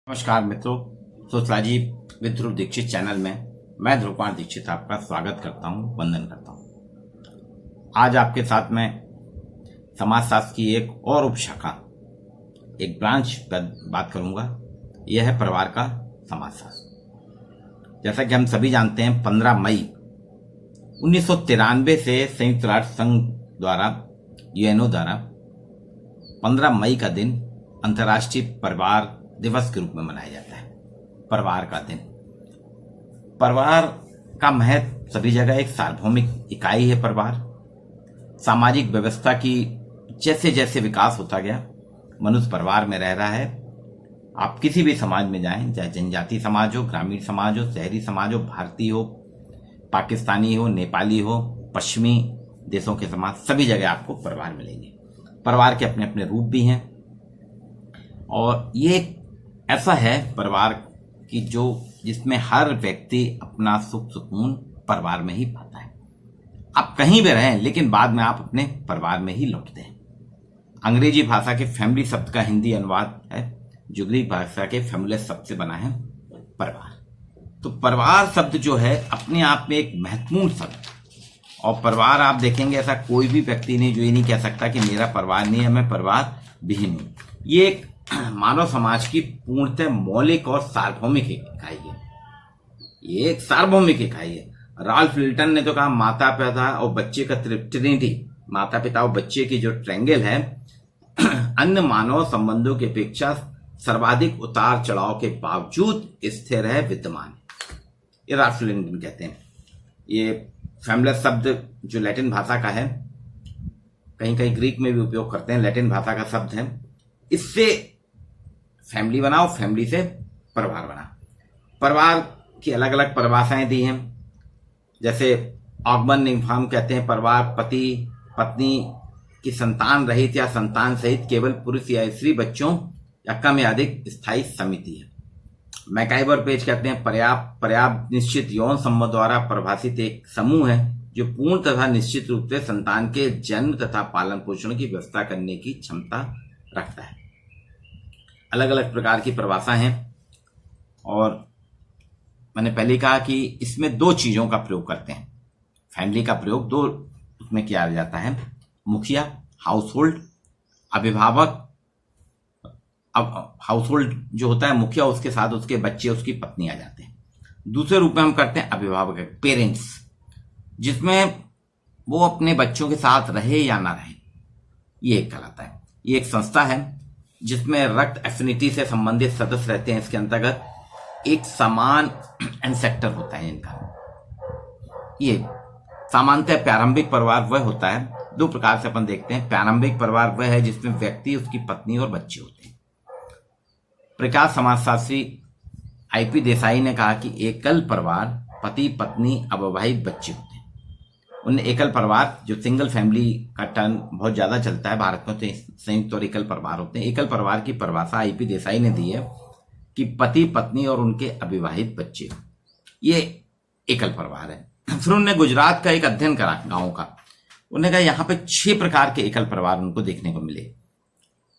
नमस्कार मित्रों, sociology with Dhruv Dikshit channel में मैं ध्रुव कुमार दीक्षित आपका स्वागत करता हूं, वंदन करता हूं। आज आपके साथ मैं समाजशास्त्र की एक और उपशाखा, एक ब्रांच पर बात करूंगा। यह है परिवार का समाजशास्त्र। जैसा कि हम सभी जानते हैं, 15 मई 1993 से संयुक्त राष्ट्र संघ द्वारा, यूएनओ द्वारा 15 मई का दिन अंतर्राष्ट्रीय परिवार दिवस के रूप में मनाया जाता है। परिवार का दिन, परिवार का महत्व सभी जगह, एक सार्वभौमिक इकाई है परिवार। सामाजिक व्यवस्था की जैसे जैसे विकास होता गया, मनुष्य परिवार में रह रहा है। आप किसी भी समाज में जाएं, चाहे जनजाति समाज हो, ग्रामीण समाज हो, शहरी समाज हो, भारतीय हो, पाकिस्तानी हो, नेपाली हो, पश्चिमी देशों के समाज, सभी जगह आपको परिवार मिलेंगे। परिवार के अपने अपने रूप भी हैं और ये ऐसा है परिवार की जिसमें हर व्यक्ति अपना सुख सुकून परिवार में ही पाता है। आप कहीं भी रहें, लेकिन बाद में आप अपने परिवार में ही लौटते हैं। अंग्रेजी भाषा के फैमिली शब्द का हिंदी अनुवाद है, जो ग्रीक भाषा के फैमिलियस शब्द से बना है परिवार। तो परिवार शब्द जो है अपने आप में एक महत्वपूर्ण शब्द, और परिवार आप देखेंगे ऐसा कोई भी व्यक्ति नहीं जो ये नहीं कह सकता कि मेरा परिवार नहीं है, मैं परिवार विहीन हूं। ये एक मानव समाज की पूर्णतः मौलिक और सार्वभौमिक इकाई है। ये एक सार्वभौमिक इकाई है। राल्फ लिल्टन ने तो कहा माता पिता और बच्चे का ट्रिनिटी, माता पिता और बच्चे की जो ट्रायंगल है, अन्य मानव संबंधों की अपेक्षा सर्वाधिक उतार चढ़ाव के बावजूद स्थिर है, विद्यमान। ये राल्फ लिल्टन कहते हैं। ये फैमिलियस शब्द जो लैटिन भाषा का है, कहीं कहीं ग्रीक में भी उपयोग करते हैं, लैटिन भाषा का शब्द है। इससे फैमिली बनाओ, फैमिली से परिवार बना। परिवार की अलग अलग परिभाषाएं दी हैं। जैसे ऑगमन निम्फाम कहते हैं परिवार पति पत्नी की संतान रहित या संतान सहित केवल पुरुष या स्त्री बच्चों या कम या अधिक स्थायी समिति है। मैकाइवर पेज कहते हैं पर्याप्त निश्चित यौन संबंध द्वारा परिभाषित एक समूह है जो पूर्ण तथा निश्चित रूप से संतान के जन्म तथा पालन पोषण की व्यवस्था करने की क्षमता रखता है। अलग अलग प्रकार की परिभाषा हैं, और मैंने पहले कहा कि इसमें दो चीजों का प्रयोग करते हैं। फैमिली का प्रयोग दो उसमें किया जाता है, मुखिया, हाउस होल्ड, अभिभावक। अब हाउस होल्ड जो होता है मुखिया, उसके साथ उसके बच्चे, उसकी पत्नी आ जाते हैं। दूसरे रूप में हम करते हैं अभिभावक, पेरेंट्स, जिसमें वो अपने बच्चों के साथ रहे या ना रहे, ये एक कहलाता है। ये एक संस्था है जिसमें रक्त एफिनिटी से संबंधित सदस्य रहते हैं। इसके अंतर्गत एक समान एंसेक्टर होता है इनका। ये सामान्यतः प्रारंभिक परिवार वह होता है, दो प्रकार से अपन देखते हैं। प्रारंभिक परिवार वह है जिसमें व्यक्ति, उसकी पत्नी और बच्चे होते हैं। प्रकाश समाजशास्त्री आईपी देसाई ने कहा कि एकल परिवार पति पत्नी अविवाहित बच्चे होते हैं। उन एकल परिवार, जो सिंगल फैमिली का टर्म बहुत ज्यादा चलता है भारत में, तो संयुक्त और एकल परिवार होते हैं। एकल परिवार की परिभाषा आईपी देसाई ने दी है कि पति पत्नी और उनके अविवाहित बच्चे, ये एकल परिवार है। फिर उन्होंने गुजरात का एक अध्ययन करा गांवों का। उन्होंने कहा यहाँ पे 6 प्रकार के एकल परिवार उनको देखने को मिले।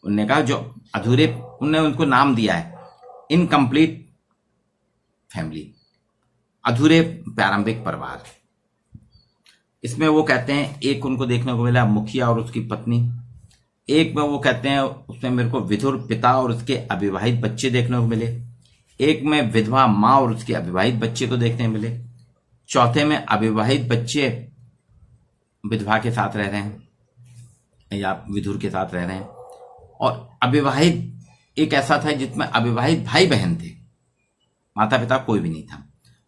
उन्होंने कहा जो अधूरे, उन्होंने उनको नाम दिया है इनकम्प्लीट फैमिली, अधूरे प्रारंभिक परिवार। इसमें वो कहते हैं, एक उनको देखने को मिला मुखिया और उसकी पत्नी। एक में वो कहते हैं उसमें मेरे को विधुर पिता और उसके अविवाहित बच्चे देखने को मिले। एक में विधवा माँ और उसके अविवाहित बच्चे को देखने को मिले। चौथे में अविवाहित बच्चे विधवा के साथ रह रहे हैं या विधुर के साथ रह रहे हैं। और अविवाहित एक ऐसा था जिसमें अविवाहित भाई बहन थे, माता पिता कोई भी नहीं था।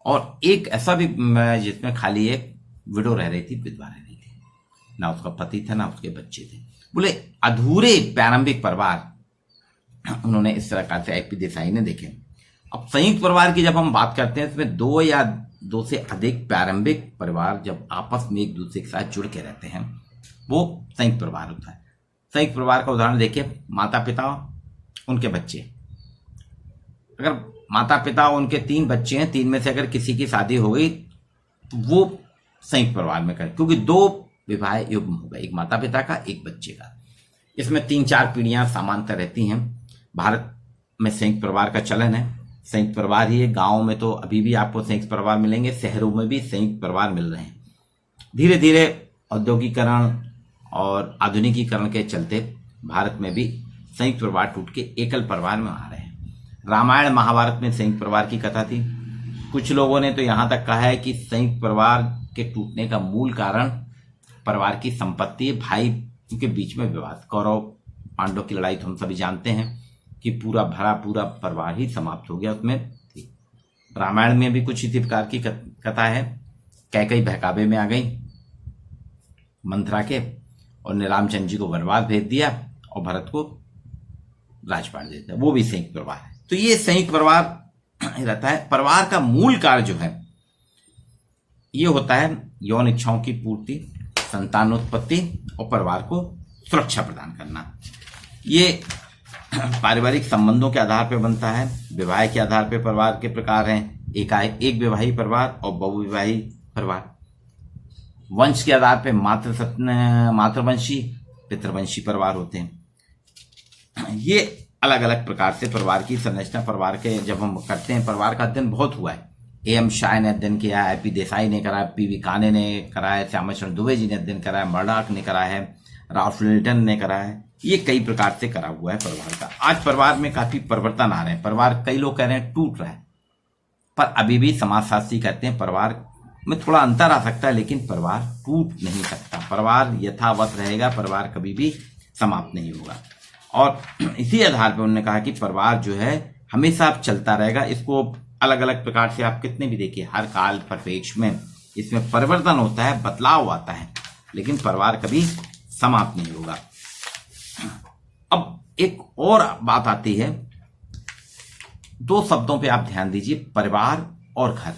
और एक ऐसा भी जिसमें खाली एक विडो रह रही थी, विधवा रह रही थी, ना उसका पति था ना उसके बच्चे थे। बोले अधूरे प्रारंभिक परिवार उन्होंने इस तरह से आईपी देसाई ने देखे। अब संयुक्त परिवार की जब हम बात करते हैं, इसमें 2 या 2 से अधिक प्रारंभिक परिवार जब आपस में एक दूसरे के साथ जुड़ के रहते हैं, वो संयुक्त परिवार होता है। संयुक्त परिवार का उदाहरण देखिए, माता पिता उनके बच्चे। अगर माता पिता उनके 3 बच्चे हैं, 3 में से अगर किसी की शादी हो गई तो वो संयुक्त परिवार में करें, क्योंकि 2 विवाह युग्म होगा, एक माता पिता का, एक बच्चे का। इसमें 3-4 पीढ़ियां समांतर रहती हैं। भारत में संयुक्त परिवार का चलन है, संयुक्त परिवार ही है। गाँव में तो अभी भी आपको संयुक्त परिवार मिलेंगे, शहरों में भी संयुक्त परिवार मिल रहे हैं। धीरे धीरे औद्योगिकरण और आधुनिकीकरण के चलते भारत में भी संयुक्त परिवार टूट के एकल परिवार में आ रहे हैं। रामायण महाभारत में संयुक्त परिवार की कथा थी। कुछ लोगों ने तो यहाँ तक कहा है कि संयुक्त परिवार के टूटने का मूल कारण परिवार की संपत्ति, भाई के बीच में विवाद। कौरव पांडव की लड़ाई तो हम सभी जानते हैं कि पूरा भरा पूरा परिवार ही समाप्त हो गया उसमें थी। रामायण में भी कुछ इसी प्रकार की कथा है। कैकेयी बहकावे में आ गई मंथरा के और ने रामचंद्र जी को वनवास भेज दिया और भरत को राजपाट दे दिया। वो भी संयुक्त परिवार है। तो ये संयुक्त परिवार रहता है। परिवार का मूल कार्य जो है ये होता है यौन इच्छाओं की पूर्ति, संतानोत्पत्ति और परिवार को सुरक्षा प्रदान करना। ये पारिवारिक संबंधों के आधार पर बनता है। विवाह के आधार पर परिवार के प्रकार हैं, एक विवाही परिवार और बहुविवाही परिवार। वंश के आधार पर मातृवंशी, पितृवंशी परिवार होते हैं। ये अलग अलग प्रकार से परिवार की संरचना, परिवार के जब हम करते हैं, परिवार का अध्ययन बहुत हुआ है। एम शाह ने अध्ययन किया है, पी देसाई ने करा है, पी काने ने करा है, श्यामाचरण दुबे जी ने अध्ययन करा है, मर्डॉक ने करा है, राल्फ लिल्टन ने करा है। ये कई प्रकार से करा हुआ है परिवार का। आज परिवार में काफी परिवर्तन आ रहे हैं। परिवार कई लोग कह रहे हैं टूट रहा है, पर अभी भी समाजशास्त्री कहते हैं परिवार में थोड़ा अंतर आ सकता है, लेकिन परिवार टूट नहीं सकता। परिवार यथावत रहेगा, परिवार कभी भी समाप्त नहीं होगा। और इसी आधार पर उन्होंने कहा कि परिवार जो है हमेशा अब चलता रहेगा। इसको अलग अलग प्रकार से आप कितने भी देखिए, हर काल परिप्रेक्ष्य में इसमें परिवर्तन होता है, बदलाव आता है, लेकिन परिवार कभी समाप्त नहीं होगा। अब एक और बात आती है, दो शब्दों पे आप ध्यान दीजिए, परिवार और घर।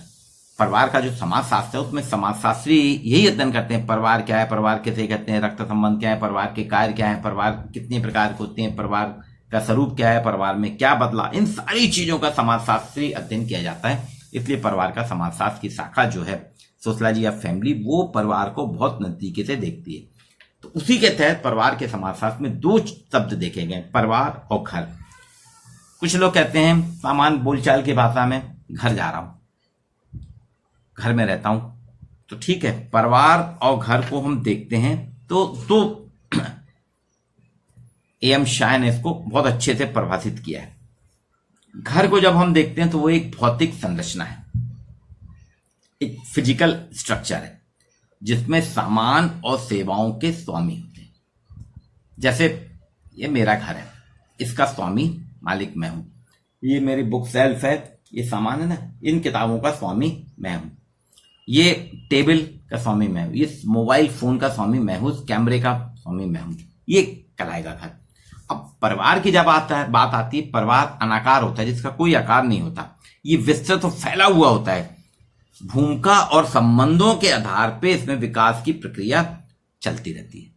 परिवार का जो समाजशास्त्र है उसमें समाजशास्त्री यही अध्ययन करते हैं परिवार क्या है, परिवार कैसे कहते हैं, रक्त संबंध क्या है, परिवार के कार्य क्या है, परिवार कितने प्रकार के होते हैं, परिवार का स्वरूप क्या है, परिवार में क्या बदला, इन सारी चीजों का समाजशास्त्री अध्ययन किया जाता है। इसलिए परिवार का समाजशास्त्र की शाखा जो है सोशलॉजी ऑफ फैमिली, वो परिवार को बहुत नजदीकी से देखती है। तो उसी के तहत परिवार के समाजशास्त्र में दो शब्द देखे गए, परिवार और घर। कुछ लोग कहते हैं सामान्य बोलचाल की भाषा में, घर जा रहा हूं, घर में रहता हूं, तो ठीक है। परिवार और घर को हम देखते हैं तो एम शाह ने इसको बहुत अच्छे से परिभाषित किया है। घर को जब हम देखते हैं तो वो एक भौतिक संरचना है, एक फिजिकल स्ट्रक्चर है जिसमें सामान और सेवाओं के स्वामी होते हैं। जैसे ये मेरा घर है, इसका स्वामी मालिक मैं हूं। ये मेरी बुक सेल्फ है, ये सामान है ना, इन किताबों का स्वामी मैं हूं। ये टेबल का स्वामी मैं हूं, ये मोबाइल फोन का स्वामी मैं हूं, इस कैमरे का स्वामी मैं हूं। ये कहलाएगा घर। अब परिवार की जब बात आती है, परिवार अनाकार होता है, जिसका कोई आकार नहीं होता। ये विस्तृत और फैला हुआ होता है। भूमिका और संबंधों के आधार पे इसमें विकास की प्रक्रिया चलती रहती है।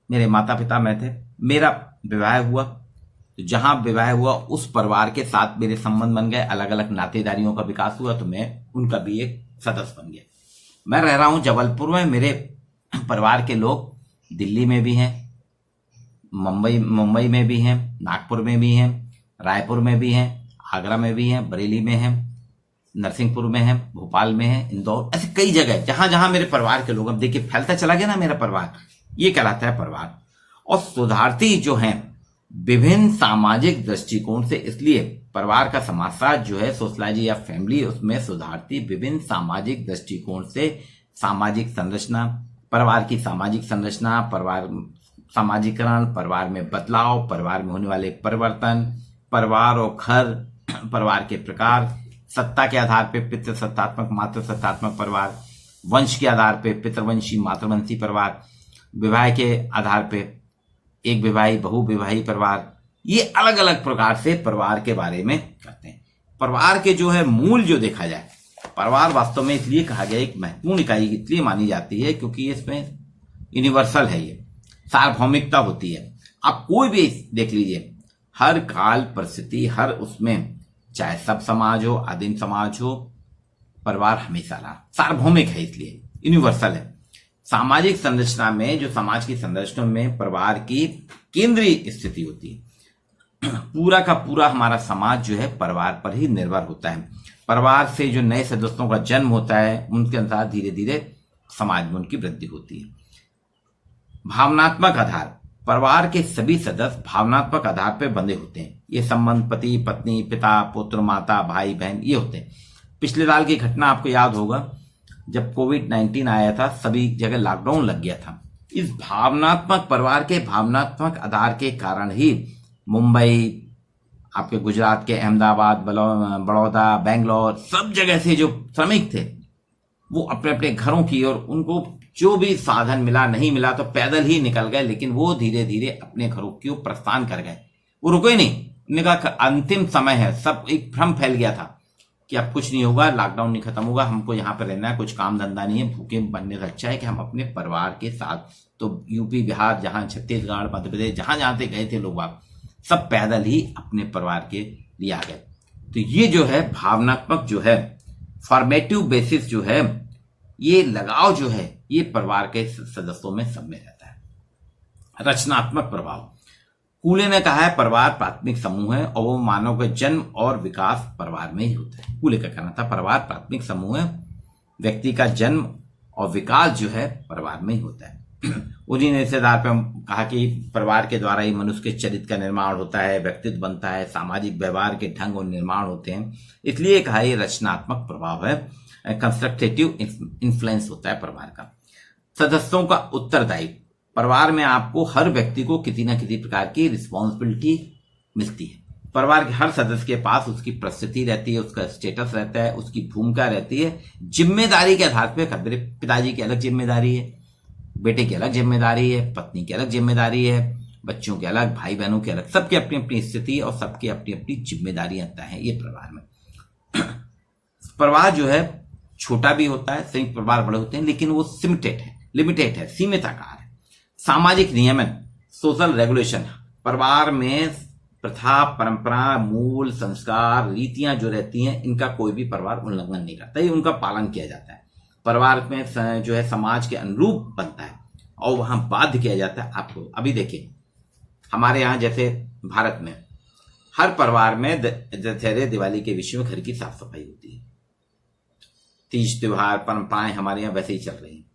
मेरे माता पिता मैं थे, मेरा विवाह हुआ, तो जहां विवाह हुआ उस परिवार के साथ मेरे संबंध बन गए, अलग अलग नातेदारियों का विकास हुआ, तो मैं उनका भी एक सदस्य बन गया। मैं रह रहा हूं जबलपुर में, मेरे परिवार के लोग दिल्ली में भी हैं, मुंबई में भी हैं, नागपुर में भी हैं, रायपुर में भी हैं, आगरा में भी हैं, बरेली में हैं, नरसिंहपुर में हैं, भोपाल में हैं, इंदौर, ऐसे कई जगह जहां जहां मेरे परिवार के लोग, अब देखिए फैलता चला गया ना मेरा परिवार, ये कहलाता है परिवार। और शोधार्थी जो हैं विभिन्न सामाजिक दृष्टिकोण से, इसलिए परिवार का समाजशास्त्र जो है सोशलॉजी ऑफ फैमिली, उसमें शोधार्थी विभिन्न सामाजिक दृष्टिकोण से सामाजिक संरचना, परिवार की सामाजिक संरचना, परिवार सामाजिकरण, परिवार में बदलाव, परिवार में होने वाले परिवर्तन, परिवार और घर, परिवार के प्रकार, सत्ता के आधार पर पितृसत्तात्मक मातृसत्तात्मक परिवार, वंश के आधार पर पितृवंशी मातृवंशी परिवार, विवाह के आधार पर एक विवाही बहुविवाही परिवार, ये अलग अलग प्रकार से परिवार के बारे में करते हैं। परिवार के जो है मूल जो देखा जाए, परिवार वास्तव में इसलिए कहा गया एक महत्वपूर्ण इकाई इसलिए मानी जाती है क्योंकि इसमें यूनिवर्सल है, ये सार्वभौमिकता होती है। आप कोई भी देख लीजिए, हर काल परिस्थिति, हर उसमें चाहे सब समाज हो, आदिम समाज हो, परिवार हमेशा रहा, सार्वभौमिक है, इसलिए यूनिवर्सल है। सामाजिक संरचना में, जो समाज की संरचना में परिवार की केंद्रीय स्थिति होती है, पूरा का पूरा हमारा समाज जो है परिवार पर ही निर्भर होता है। परिवार से जो नए सदस्यों का जन्म होता है, उनके अनुसार धीरे धीरे समाज में उनकी वृद्धि होती है। भावनात्मक आधार, परिवार के सभी सदस्य भावनात्मक आधार पर बंधे होते हैं। ये संबंध पति पत्नी, पिता पुत्र, माता भाई बहन, ये होते हैं। पिछले साल की घटना आपको याद होगा, जब कोविड-19 आया था, सभी जगह लॉकडाउन लग गया था। इस भावनात्मक परिवार के भावनात्मक आधार के कारण ही मुंबई, आपके गुजरात के अहमदाबाद, बड़ौदा, बेंगलोर, सब जगह से जो श्रमिक थे वो अपने अपने घरों की ओर, उनको जो भी साधन मिला, नहीं मिला तो पैदल ही निकल गए, लेकिन वो धीरे धीरे अपने घरों की ओर प्रस्थान कर गए। वो रुके नहीं। उन्होंने कहा अंतिम समय है, सब एक भ्रम फैल गया था कि अब कुछ नहीं होगा, लॉकडाउन नहीं खत्म होगा, हमको यहाँ पर रहना है, कुछ काम धंधा नहीं है, भूखे बनने से अच्छा है कि हम अपने परिवार के साथ, तो यूपी, बिहार, जहां छत्तीसगढ़, मध्य प्रदेश, जहां जहां से गए थे लोग, सब पैदल ही अपने परिवार के लिए आ गए। तो ये जो है भावनात्मक जो है फॉर्मेटिव बेसिस जो है, ये लगाव जो है, ये परिवार के सदस्यों में सब में रहता है। रचनात्मक प्रभाव, कूले ने कहा है परिवार प्राथमिक समूह है और वो मानव के जन्म और विकास परिवार में ही होता है। कूले का कहना था परिवार प्राथमिक समूह है, व्यक्ति का जन्म और विकास जो है परिवार में ही होता है। उन्हीं ने इस आधार पर कहा कि परिवार के द्वारा ही मनुष्य के चरित्र का निर्माण होता है, व्यक्तित्व बनता है, सामाजिक व्यवहार के ढंग और निर्माण होते हैं। इसलिए कहा ये रचनात्मक प्रभाव है, कंस्ट्रक्टिव इन्फ्लुएंस होता है परिवार का। सदस्यों का उत्तरदायित्व, परिवार में आपको हर व्यक्ति को किसी न किसी प्रकार की रिस्पॉन्सिबिलिटी मिलती है। परिवार के हर सदस्य के पास उसकी परिस्थिति रहती है, उसका स्टेटस रहता है, उसकी भूमिका रहती है। जिम्मेदारी के आधार पर मेरे पिताजी की अलग जिम्मेदारी है, बेटे की अलग जिम्मेदारी है, पत्नी की अलग जिम्मेदारी है, बच्चों के अलग, भाई बहनों की अलग, सबकी अपनी अपनी स्थिति और सबकी अपनी अपनी जिम्मेदारियां तय हैं ये परिवार में। परिवार जो है छोटा भी होता है, संयुक्त परिवार बड़े होते हैं, लेकिन वो लिमिटेड है, सीमित आकार है। सामाजिक नियमन, सोशल रेगुलेशन, परिवार में प्रथा, परंपरा, मूल, संस्कार, रीतियां जो रहती हैं, इनका कोई भी परिवार उल्लंघन नहीं करता, ये उनका पालन किया जाता है। परिवार में जो है समाज के अनुरूप बनता है और वहां बाध्य किया जाता है आपको। अभी देखिए हमारे यहाँ जैसे भारत में हर परिवार में दशहरे, दिवाली के विषय में घर की साफ सफाई होती है। तीज त्योहार, परंपराएं हमारे यहाँ वैसे ही चल रही हैं।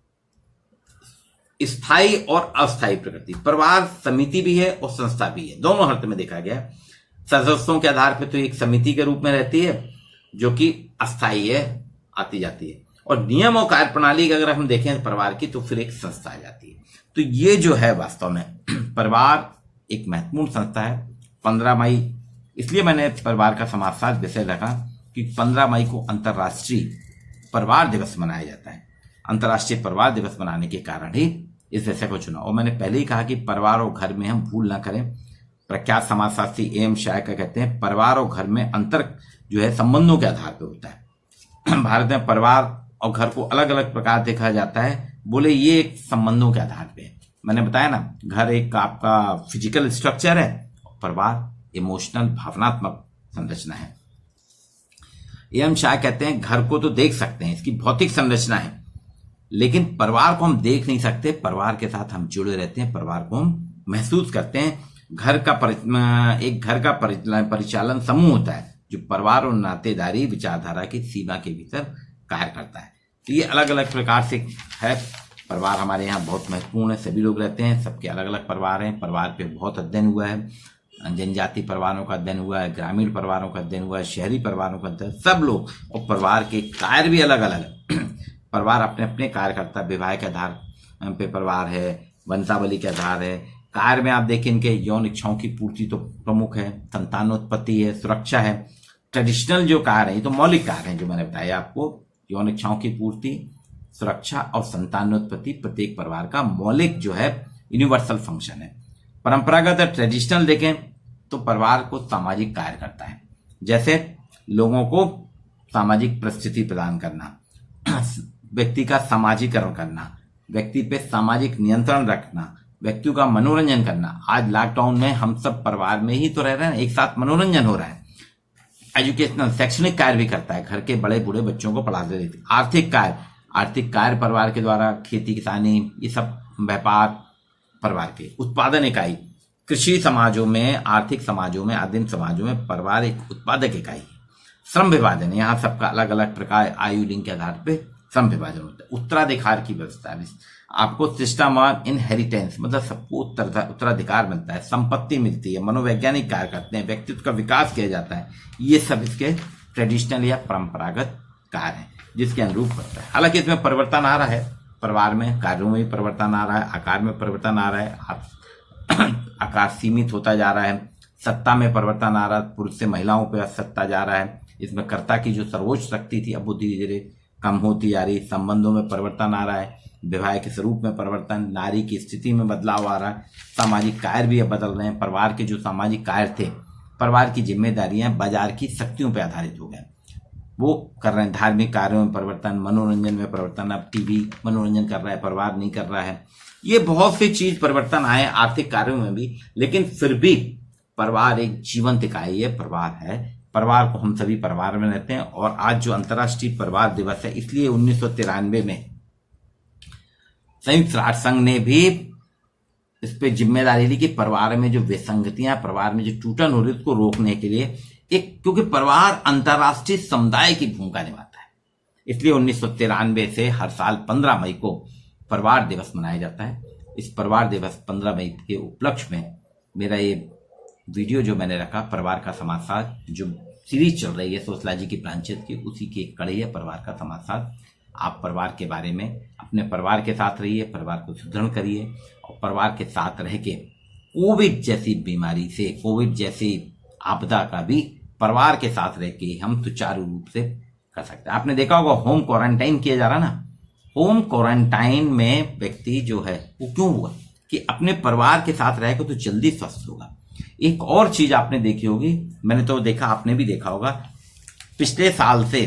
स्थायी और अस्थायी प्रकृति, परिवार समिति भी है और संस्था भी है, दोनों अर्थ में देखा गया। सदस्यों के आधार पर तो एक समिति के रूप में रहती है जो कि अस्थायी है, आती जाती है, और नियम और कार्य प्रणाली की अगर हम देखें परिवार की, तो फिर एक संस्था आ जाती है। तो ये जो है वास्तव में परिवार एक महत्वपूर्ण संस्था है। 15 मई, इसलिए मैंने परिवार का समाजशास्त्र विषय रखा कि 15 मई को अंतर्राष्ट्रीय परिवार दिवस मनाया जाता है। अंतर्राष्ट्रीय परिवार दिवस मनाने के कारण ही इस विषय को चुना। और मैंने पहले ही कहा कि परिवार और घर में हम भूल ना करें। प्रख्यात समाजशास्त्री एम शाह का कहते हैं परिवार और घर में अंतर जो है संबंधों के आधार पर होता है। भारत में परिवार और घर को अलग अलग प्रकार देखा जाता है, बोले ये एक संबंधों के आधार पे है। मैंने बताया ना, घर एक आपका फिजिकल स्ट्रक्चर है, परिवार इमोशनल, भावनात्मक संरचना है। एम शाह कहते हैं घर को तो देख सकते हैं, इसकी भौतिक संरचना है, लेकिन परिवार को हम देख नहीं सकते। परिवार के साथ हम जुड़े रहते हैं, परिवार को हम महसूस करते हैं। एक घर का परिचालन समूह होता है जो परिवार और नातेदारी विचारधारा की सीमा के भीतर कार्य करता है। तो ये अलग अलग प्रकार से है। परिवार हमारे यहाँ बहुत महत्वपूर्ण है, सभी लोग रहते हैं, सबके अलग अलग परिवार हैं। परिवार पे बहुत अध्ययन हुआ है, जनजाति परिवारों का अध्ययन हुआ है, ग्रामीण परिवारों का अध्ययन हुआ है, शहरी परिवारों का अध्ययन, सब लोग। और परिवार के कार्य भी अलग अलग है। परिवार अपने अपने कार्य करता है। विवाह के आधार पे परिवार है, वंशावली के आधार है। कार्य में आप देखें इनके यौन इच्छाओं की पूर्ति तो प्रमुख है, संतानोत्पत्ति है, सुरक्षा है। ट्रेडिशनल जो कार्य है, ये तो मौलिक कार्य है जो मैंने बताया आपको, यौन इच्छाओं की पूर्ति, सुरक्षा और संतानोत्पत्ति प्रत्येक परिवार का मौलिक जो है यूनिवर्सल फंक्शन है। परंपरागत ट्रेडिशनल देखें तो परिवार को सामाजिक कार्य करता है, जैसे लोगों को सामाजिक परिस्थिति प्रदान करना, व्यक्ति का सामाजिकरण करना, व्यक्ति पे सामाजिक नियंत्रण रखना, व्यक्तियों का मनोरंजन करना। आज लॉकडाउन में हम सब परिवार में ही तो रह रहे हैं, एक साथ मनोरंजन हो रहा है। एजुकेशनल, शैक्षणिक कार्य भी करता है, घर के बड़े बूढ़े बच्चों को पढ़ाते रहते। आर्थिक कार्य, आर्थिक कार्य परिवार के द्वारा, खेती किसानी, ये सब व्यापार परिवार के। उत्पादन इकाई, कृषि समाजों में, आर्थिक समाजों में, आदिम समाजों में परिवार एक उत्पादक इकाई है। श्रम विभाजन, यहाँ सबका अलग अलग प्रकार, आयु लिंग के आधार पर श्रम विभाजन होता है। उत्तराधिकार की व्यवस्था, आपको सिस्टम ऑफ इनहेरिटेंस, मतलब सबको उत्तराधिकार मिलता है, संपत्ति मिलती है, मनोवैज्ञानिक कार्य करते हैं, व्यक्तित्व का विकास किया जाता है। ये सब इसके ट्रेडिशनल या परंपरागत कार्य हैं जिसके अनुरूप होता है। हालांकि इसमें परिवर्तन आ रहा है, परिवार में कार्यों में भी परिवर्तन आ रहा है, आकार में परिवर्तन आ रहा है, आकार सीमित होता जा रहा है, सत्ता में परिवर्तन आ रहा है, पुरुष से महिलाओं पर सत्ता जा रहा है। इसमें कर्ता की जो सर्वोच्च शक्ति थी अब वो धीरे धीरे कम होती जा रही। संबंधों में परिवर्तन आ रहा है, विवाह के स्वरूप में परिवर्तन, नारी की स्थिति में बदलाव आ रहा है, सामाजिक कार्य भी अब बदल रहे हैं। परिवार के जो सामाजिक कार्य थे, परिवार की जिम्मेदारियां बाजार की शक्तियों पर आधारित हो गए, वो कर रहे हैं। धार्मिक कार्यों में परिवर्तन, मनोरंजन में परिवर्तन, अब टीवी मनोरंजन कर रहा है, परिवार नहीं कर रहा है। ये बहुत सी चीज परिवर्तन आए आर्थिक कार्यों में भी, लेकिन फिर भी परिवार एक जीवंत इकाई है, परिवार है। परिवार को हम सभी परिवार में रहते हैं। और आज जो अंतर्राष्ट्रीय परिवार दिवस है, इसलिए 1993 में संयुक्त राष्ट्र संघ ने भी इस पे जिम्मेदारी ली कि परिवार में जो विसंगतियां, परिवार में जो टूटन हो रही है, उसको रोकने के लिए क्योंकि परिवार अंतर्राष्ट्रीय समुदाय की भूमिका निभाता है, इसलिए 1993 से हर साल 15 मई को परिवार दिवस मनाया जाता है। इस परिवार दिवस 15 मई के उपलक्ष्य में मेरा ये वीडियो जो मैंने रखा, परिवार का समाजशास्त्र, जो सीरीज चल रही है सोशलॉजी की ब्रांचेस की, उसी की एक कड़ी है परिवार का समाजशास्त्र। आप परिवार के बारे में, अपने परिवार के साथ रहिए, परिवार को सुदृढ़ करिए, और परिवार के साथ रह के कोविड जैसी बीमारी से, कोविड जैसी आपदा का भी परिवार के साथ रह के हम सुचारू रूप से कर सकते हैं। आपने देखा होगा होम क्वारंटाइन किया जा रहा ना, होम क्वारंटाइन में व्यक्ति जो है वो क्यों हुआ कि अपने परिवार के साथ रहेगा तो जल्दी स्वस्थ होगा। एक और चीज आपने देखी होगी, मैंने तो देखा, आपने भी देखा होगा, पिछले साल से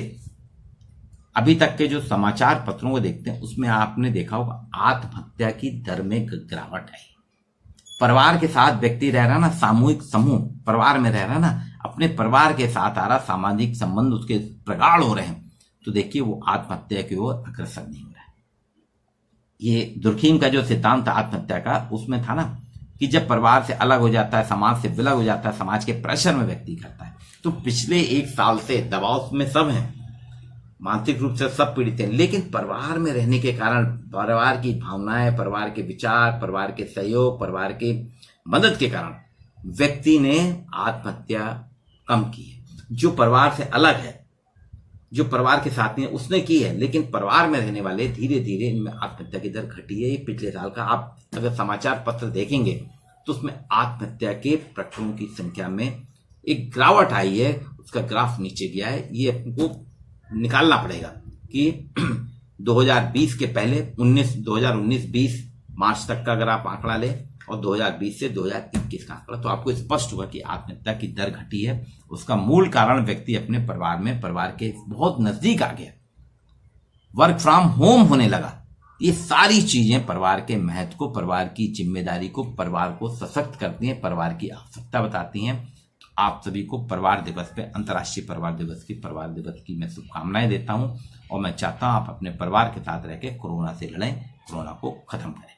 अभी तक के जो समाचार पत्रों को देखते हैं उसमें आपने देखा होगा आत्महत्या की दर में गिरावट आई। परिवार के साथ व्यक्ति रह रहा ना, सामूहिक समूह परिवार में रह रहा ना, अपने परिवार के साथ आ रहा, सामाजिक संबंध उसके प्रगाढ़ हो रहे हैं, तो देखिए वो आत्महत्या की ओर अग्रसर नहीं हो रहा है। ये दुर्खीम का जो सिद्धांत आत्महत्या का, उसमें था ना कि जब परिवार से अलग हो जाता है, समाज से विलग हो जाता है, समाज के प्रेशर में व्यक्ति करता है। तो पिछले 1 साल से दबाव में सब हैं, मानसिक रूप से सब पीड़ित हैं, लेकिन परिवार में रहने के कारण, परिवार की भावनाएं, परिवार के विचार, परिवार के सहयोग, परिवार के मदद के कारण व्यक्ति ने आत्महत्या कम की है। जो परिवार से अलग है, जो परिवार के साथ नहीं है, उसने की है, लेकिन परिवार में रहने वाले धीरे धीरे इनमें आत्महत्या की दर घटी है। ये पिछले साल का आप अगर समाचार पत्र देखेंगे तो उसमें आत्महत्या के प्रकरणों की संख्या में एक गिरावट आई है, उसका ग्राफ नीचे गया है। ये आपको निकालना पड़ेगा कि 2020 के पहले 2019-20 मार्च तक का अगर आप आंकड़ा ले और 2020 से 2021 का आंकड़ा, तो आपको स्पष्ट होगा कि आत्महत्या की दर घटी है। उसका मूल कारण व्यक्ति अपने परिवार में, परिवार के बहुत नजदीक आ गया, वर्क फ्रॉम होम होने लगा। ये सारी चीजें परिवार के महत्व को, परिवार की जिम्मेदारी को, परिवार को सशक्त करती हैं, परिवार की आवश्यकता बताती हैं। तो आप सभी को परिवार दिवस पे, अंतर्राष्ट्रीय परिवार दिवस की मैं शुभकामनाएं देता हूं, और मैं चाहता हूं आप अपने परिवार के साथ रह के कोरोना से लड़ें, कोरोना को खत्म करें।